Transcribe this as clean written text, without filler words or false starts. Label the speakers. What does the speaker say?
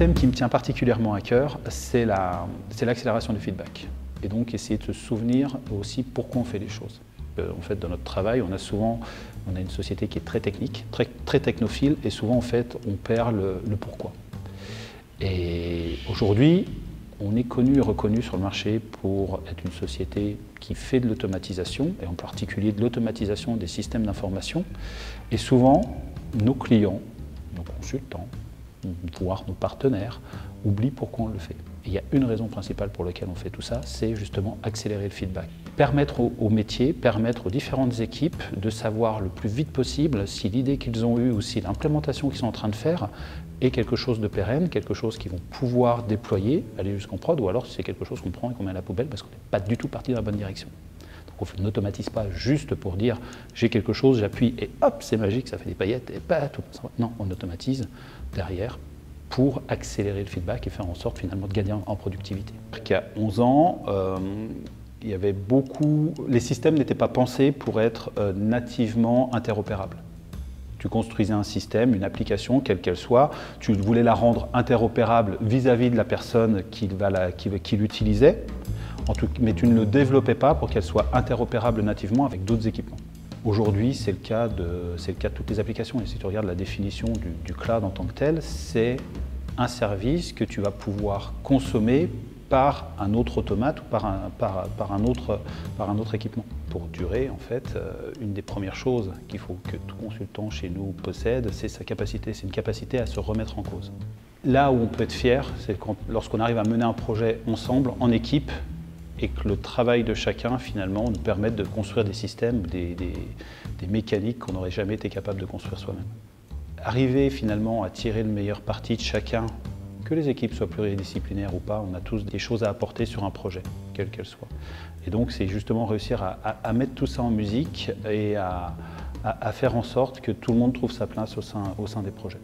Speaker 1: thème qui me tient particulièrement à cœur, c'est l'accélération du feedback. Et donc essayer de se souvenir aussi pourquoi on fait les choses. En fait, dans notre travail, on a une société qui est très technique, très technophile, et souvent en fait, on perd le pourquoi. Et aujourd'hui, on est connu et reconnu sur le marché pour être une société qui fait de l'automatisation, et en particulier de l'automatisation des systèmes d'information. Et souvent, nos clients, nos consultants, voire nos partenaires, oublient pourquoi on le fait. Et il y a une raison principale pour laquelle on fait tout ça, c'est justement accélérer le feedback. Permettre au métier, permettre aux différentes équipes de savoir le plus vite possible si l'idée qu'ils ont eue ou si l'implémentation qu'ils sont en train de faire est quelque chose de pérenne, quelque chose qu'ils vont pouvoir déployer, aller jusqu'en prod, ou alors si c'est quelque chose qu'on prend et qu'on met à la poubelle parce qu'on n'est pas du tout parti dans la bonne direction. Donc on n'automatise pas juste pour dire j'ai quelque chose, j'appuie et hop, c'est magique, ça fait des paillettes et pas tout. Non, on automatise derrière pour accélérer le feedback et faire en sorte finalement de gagner en productivité. Il y a 11 ans, il y avait les systèmes n'étaient pas pensés pour être nativement interopérables. Tu construisais un système, une application, quelle qu'elle soit, tu voulais la rendre interopérable vis-à-vis de la personne qui l'utilisait, mais tu ne le développais pas pour qu'elle soit interopérable nativement avec d'autres équipements. Aujourd'hui, c'est le cas de toutes les applications. Et si tu regardes la définition du cloud en tant que tel, c'est un service que tu vas pouvoir consommer par un autre automate ou par un autre équipement. Pour durer, en fait, une des premières choses qu'il faut que tout consultant chez nous possède, c'est sa capacité, c'est une capacité à se remettre en cause. Là où on peut être fier, c'est lorsqu'on arrive à mener un projet ensemble, en équipe, et que le travail de chacun, finalement, nous permette de construire des systèmes, des mécaniques qu'on n'aurait jamais été capable de construire soi-même. Arriver finalement à tirer le meilleur parti de chacun, que les équipes soient pluridisciplinaires ou pas, on a tous des choses à apporter sur un projet, quelle qu'elle soit. Et donc c'est justement réussir à mettre tout ça en musique et à faire en sorte que tout le monde trouve sa place au sein des projets.